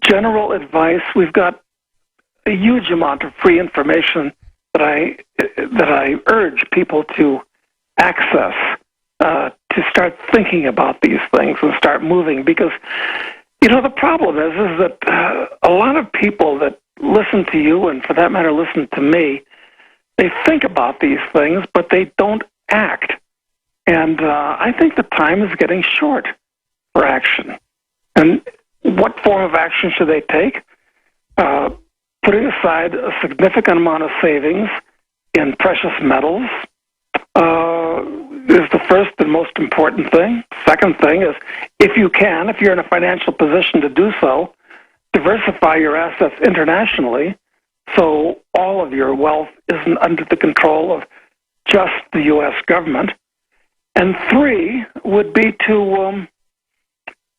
general advice. We've got a huge amount of free information that I urge people to access to start thinking about these things and start moving. Because, the problem is that a lot of people that listen to you, and for that matter, listen to me, they think about these things, but they don't act. And I think the time is getting short for action. And what form of action should they take? Putting aside a significant amount of savings in precious metals is the first and most important thing. Second thing is, if you're in a financial position to do so, diversify your assets internationally so all of your wealth isn't under the control of just the U.S. government. And three would be to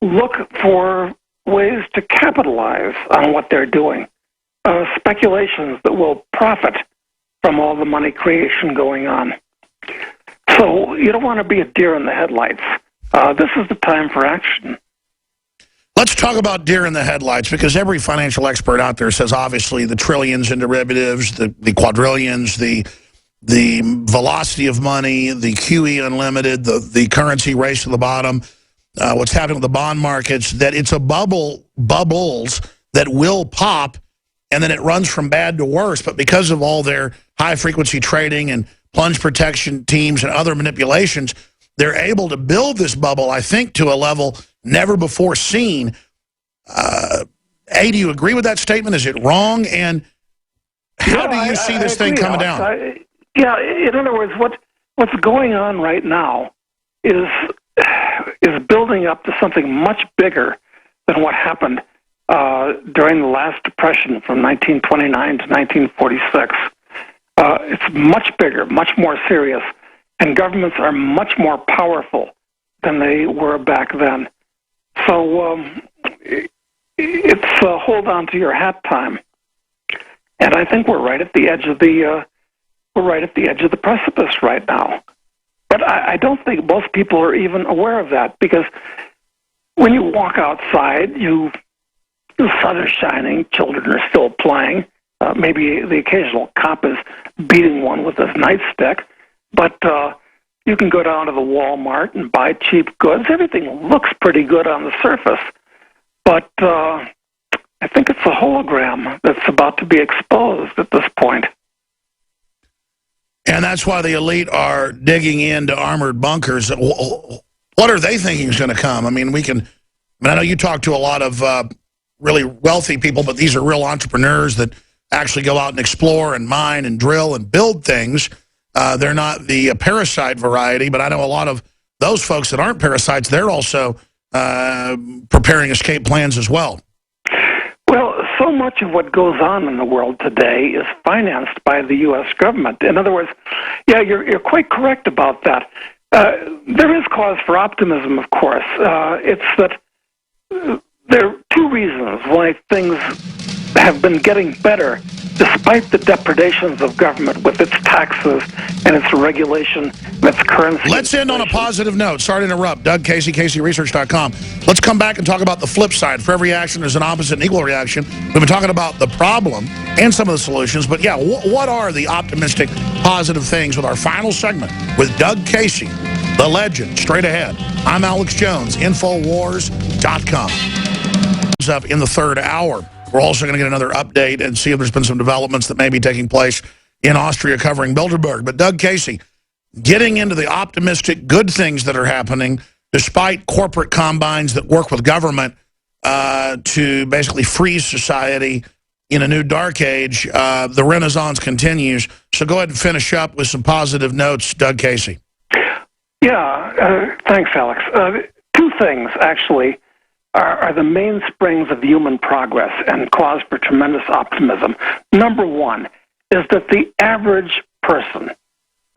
look for ways to capitalize on what they're doing. Speculations that will profit from all the money creation going on. So you don't want to be a deer in the headlights. This is the time for action. Let's talk about deer in the headlights, because every financial expert out there says, obviously, the trillions in derivatives, the quadrillions, the velocity of money, the QE unlimited, the currency race to the bottom, what's happening with the bond markets, that it's a bubbles that will pop, and then it runs from bad to worse. But because of all their high-frequency trading and plunge protection teams and other manipulations, they're able to build this bubble, I think, to a level never before seen. Do you agree with that statement? Is it wrong? And how do you see this thing coming down? In other words, what's going on right now is building up to something much bigger than what happened during the last depression from 1929 to 1946. It's much bigger, much more serious, and governments are much more powerful than they were back then. So it's hold on to your hat time, and I think we're right at the edge of the precipice right now. But I don't think most people are even aware of that, because when you walk outside, the sun is shining, children are still playing. Maybe the occasional cop is beating one with his nightstick, but you can go down to the Walmart and buy cheap goods. Everything looks pretty good on the surface, but I think it's a hologram that's about to be exposed at this point. And that's why the elite are digging into armored bunkers. What are they thinking is going to come? I mean, I know you talk to a lot of really wealthy people, but these are real entrepreneurs that actually go out and explore and mine and drill and build things. They're not the parasite variety, but I know a lot of those folks that aren't parasites, they're also preparing escape plans as well. Well, so much of what goes on in the world today is financed by the U.S. government. In other words, you're quite correct about that. There is cause for optimism, of course. It's that there are two reasons why things have been getting better despite the depredations of government with its taxes and its regulation and its currency. Let's end on a positive note. Sorry to interrupt. Doug Casey, CaseyResearch.com. Let's come back and talk about the flip side. For every action, there's an opposite and equal reaction. We've been talking about the problem and some of the solutions, but what are the optimistic, positive things with our final segment with Doug Casey, the legend, straight ahead. I'm Alex Jones, Infowars.com. Up in the third hour. We're also going to get another update and see if there's been some developments that may be taking place in Austria covering Bilderberg. But Doug Casey, getting into the optimistic, good things that are happening, despite corporate combines that work with government to basically freeze society in a new dark age, the renaissance continues. So go ahead and finish up with some positive notes, Doug Casey. Thanks, Alex. Two things, actually, are the mainsprings of human progress and cause for tremendous optimism. Number one is that the average person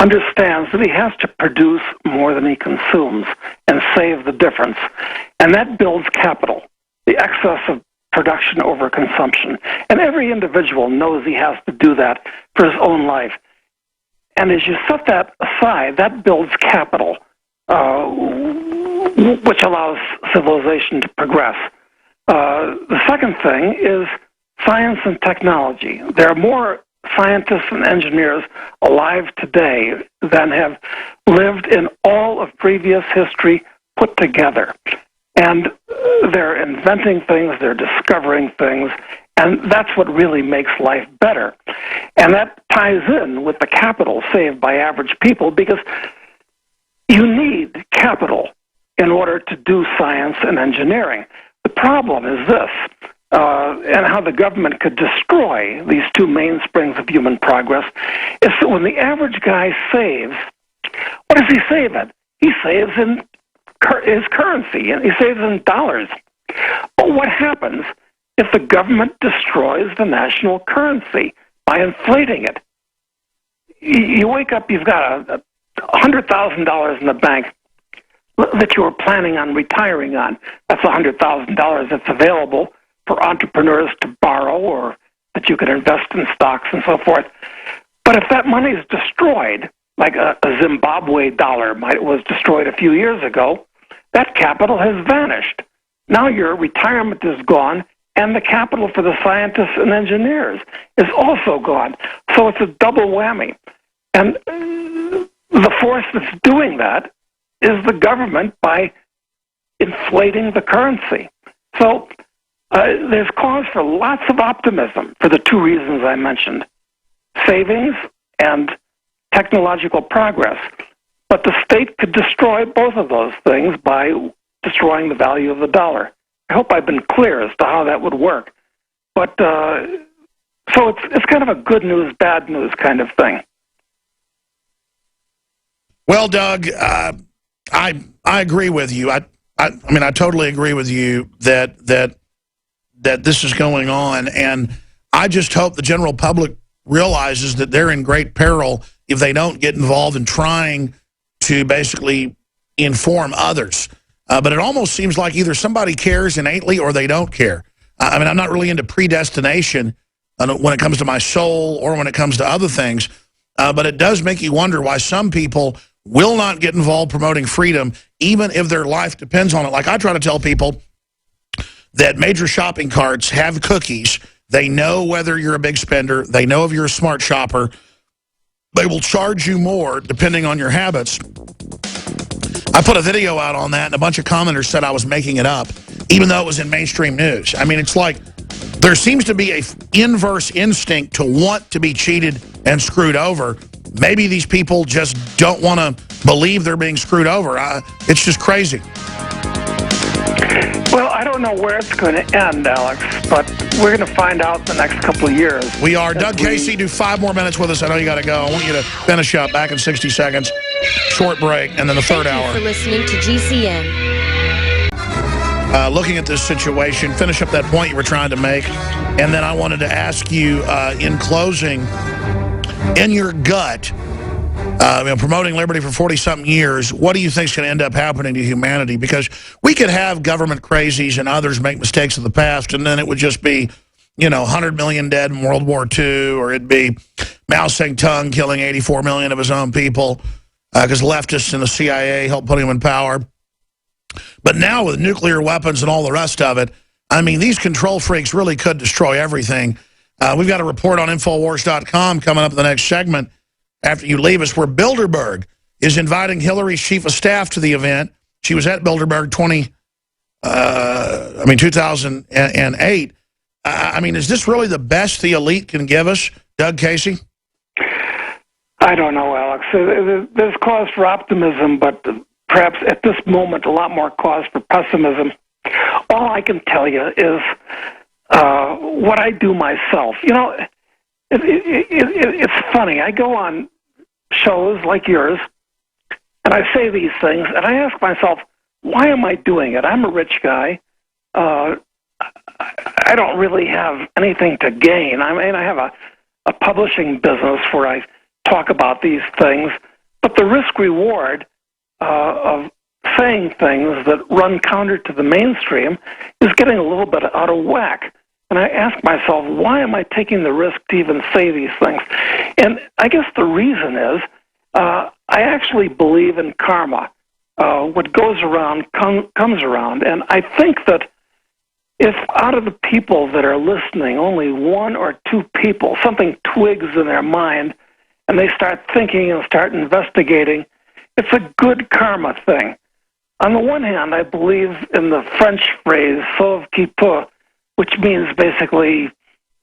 understands that he has to produce more than he consumes and save the difference. And that builds capital, the excess of production over consumption. And every individual knows he has to do that for his own life. And as you set that aside, that builds capital, which allows civilization to progress. The second thing is science and technology. There are more scientists and engineers alive today than have lived in all of previous history put together. And they're inventing things, they're discovering things, and that's what really makes life better. And that ties in with the capital saved by average people, because you need capital in order to do science and engineering. The problem is this, and how the government could destroy these two mainsprings of human progress, is that when the average guy saves, what does he save in? He saves in his currency, and he saves in dollars. But what happens if the government destroys the national currency by inflating it? You wake up, you've got $100,000 in the bank that you were planning on retiring on. That's $100,000 that's available for entrepreneurs to borrow, or that you can invest in stocks and so forth. But if that money is destroyed, like a Zimbabwe dollar was destroyed a few years ago, that capital has vanished. Now your retirement is gone, and the capital for the scientists and engineers is also gone. So it's a double whammy. And the force that's doing that is the government by inflating the currency. So there's cause for lots of optimism for the two reasons I mentioned, savings and technological progress. But the state could destroy both of those things by destroying the value of the dollar. I hope I've been clear as to how that would work. But so it's kind of a good news, bad news kind of thing. Well, Doug, I agree with you. I mean, I totally agree with you that this is going on, and I just hope the general public realizes that they're in great peril if they don't get involved in trying to basically inform others. But it almost seems like either somebody cares innately or they don't care. I mean, I'm not really into predestination when it comes to my soul or when it comes to other things, but it does make you wonder why some people will not get involved promoting freedom, even if their life depends on it. Like I try to tell people that major shopping carts have cookies. They know whether you're a big spender. They know if you're a smart shopper. They will charge you more depending on your habits. I put a video out on that, and a bunch of commenters said I was making it up, even though it was in mainstream news. I mean, it's like there seems to be an inverse instinct to want to be cheated and screwed over. Maybe these people just don't want to believe they're being screwed over. It's just crazy. Well, I don't know where it's going to end, Alex, but we're going to find out the next couple of years. We are. Doug Casey, do 5 more minutes with us. I know you got to go. I want you to finish up. Back in 60 seconds. Short break, and then the third hour. Thank you for listening to GCN. Looking at this situation, finish up that point you were trying to make, and then I wanted to ask you, in closing, in your gut, promoting liberty for 40-something years, what do you think is going to end up happening to humanity? Because we could have government crazies and others make mistakes of the past, and then it would just be, 100 million dead in World War II, or it'd be Mao Zedong killing 84 million of his own people because leftists and the CIA helped put him in power. But now with nuclear weapons and all the rest of it, I mean, these control freaks really could destroy everything. We've got a report on Infowars.com coming up in the next segment after you leave us, where Bilderberg is inviting Hillary's chief of staff to the event. She was at Bilderberg 2008. I mean, is this really the best the elite can give us, Doug Casey? I don't know, Alex. There's cause for optimism, but perhaps at this moment, a lot more cause for pessimism. All I can tell you is what I do myself. It's funny. I go on shows like yours, and I say these things, and I ask myself, why am I doing it? I'm a rich guy. I don't really have anything to gain. I mean, I have a publishing business where I talk about these things, but the risk-reward of saying things that run counter to the mainstream is getting a little bit out of whack. And I ask myself, why am I taking the risk to even say these things? And I guess the reason is I actually believe in karma. What goes around comes around. And I think that if out of the people that are listening, only one or two people, something twigs in their mind, and they start thinking and start investigating, it's a good karma thing. On the one hand, I believe in the French phrase "sauve qui peut," which means basically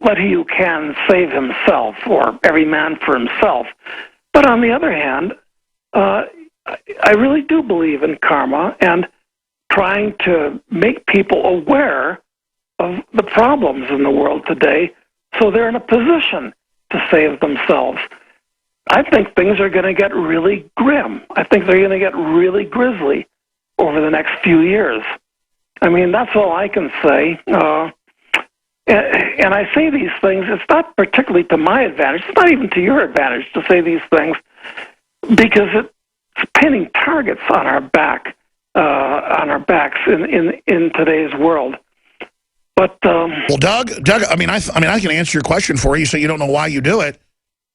let he who can save himself, or every man for himself. But on the other hand, I really do believe in karma and trying to make people aware of the problems in the world today so they're in a position to save themselves. I think things are going to get really grim. I think they're going to get really grisly over the next few years. I mean, that's all I can say. And I say these things, it's not particularly to my advantage, it's not even to your advantage to say these things, because it's painting targets on our backs in today's world. But well, Doug, I mean, I can answer your question for you, so you don't know why you do it.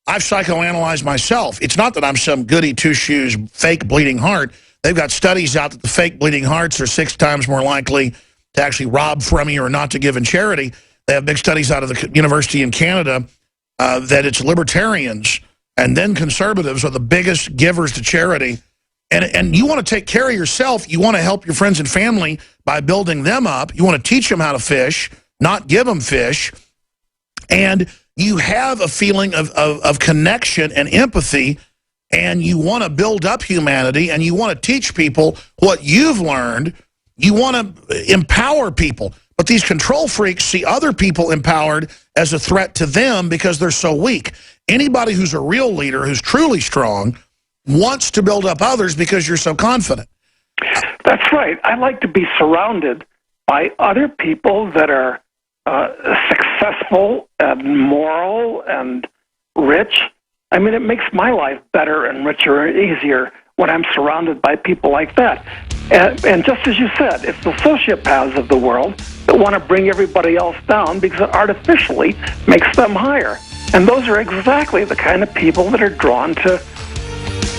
I've psychoanalyzed myself. It's not that I'm some goody two-shoes fake bleeding heart. They've got studies out that the fake bleeding hearts are 6 times more likely to actually rob from you or not to give in charity. They have big studies out of the university in Canada that it's libertarians and then conservatives are the biggest givers to charity. And you want to take care of yourself. You want to help your friends and family by building them up. You want to teach them how to fish, not give them fish. And you have a feeling of connection and empathy, and you want to build up humanity, and you want to teach people what you've learned. You want to empower people. But these control freaks see other people empowered as a threat to them because they're so weak. Anybody who's a real leader, who's truly strong, wants to build up others because you're so confident. That's right. I like to be surrounded by other people that are successful and moral and rich. I mean, it makes my life better and richer and easier when I'm surrounded by people like that. And just as you said, it's the sociopaths of the world that want to bring everybody else down because it artificially makes them higher. And those are exactly the kind of people that are drawn to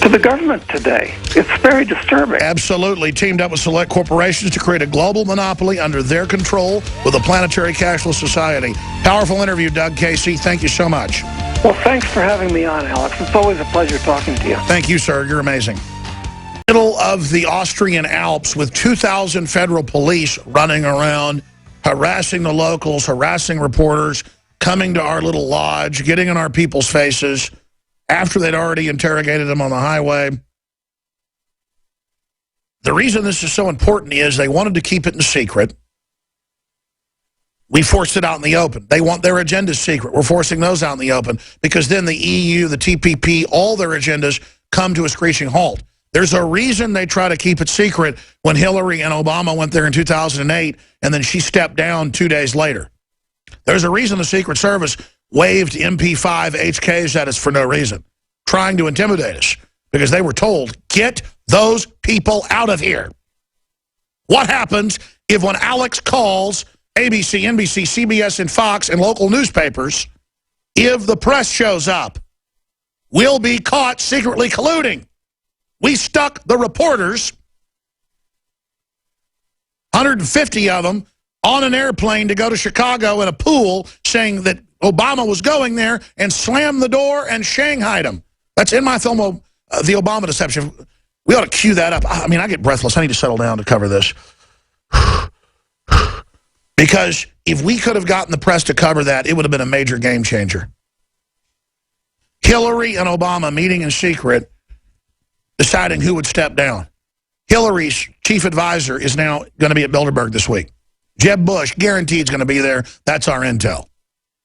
the government today. It's very disturbing. Absolutely. Teamed up with select corporations to create a global monopoly under their control with a planetary cashless society. Powerful interview, Doug Casey. Thank you so much. Well, thanks for having me on, Alex. It's always a pleasure talking to you. Thank you, sir. You're amazing. Middle of the Austrian Alps with 2,000 federal police running around, harassing the locals, harassing reporters, coming to our little lodge, getting in our people's faces after they'd already interrogated them on the highway. The reason this is so important is they wanted to keep it in secret. We forced it out in the open. They want their agendas secret. We're forcing those out in the open because then the EU, the TPP, all their agendas come to a screeching halt. There's a reason they try to keep it secret when Hillary and Obama went there in 2008 and then she stepped down 2 days later. There's a reason the Secret Service waved MP5 HKs at us for no reason, trying to intimidate us because they were told, get those people out of here. What happens if when Alex calls ABC, NBC, CBS, and Fox and local newspapers, if the press shows up, we'll be caught secretly colluding. We stuck the reporters, 150 of them, on an airplane to go to Chicago in a pool saying that Obama was going there and slammed the door and shanghaied him. That's in my film, The Obama Deception. We ought to cue that up. I mean, I get breathless. I need to settle down to cover this. Because if we could have gotten the press to cover that, it would have been a major game changer. Hillary and Obama meeting in secret, deciding who would step down. Hillary's chief advisor is now going to be at Bilderberg this week. Jeb Bush, guaranteed, is going to be there. That's our intel.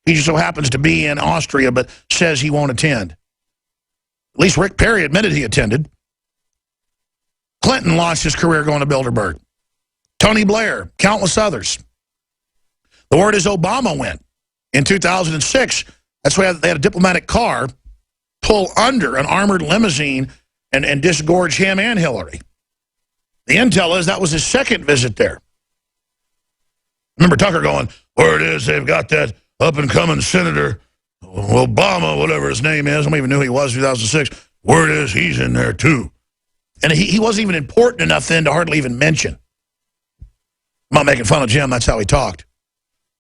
He just so happens to be in Austria, but says he won't attend. At least Rick Perry admitted he attended. Clinton launched his career going to Bilderberg. Tony Blair, countless others. The word is Obama went. In 2006, that's why they had a diplomatic car pull under an armored limousine and disgorge him and Hillary. The intel is that was his second visit there. Remember Tucker going, word is they've got that up-and-coming Senator Obama, whatever his name is. I don't even know who he was in 2006. Word is he's in there, too. And he wasn't even important enough then to hardly even mention. I'm not making fun of Jim. That's how he talked.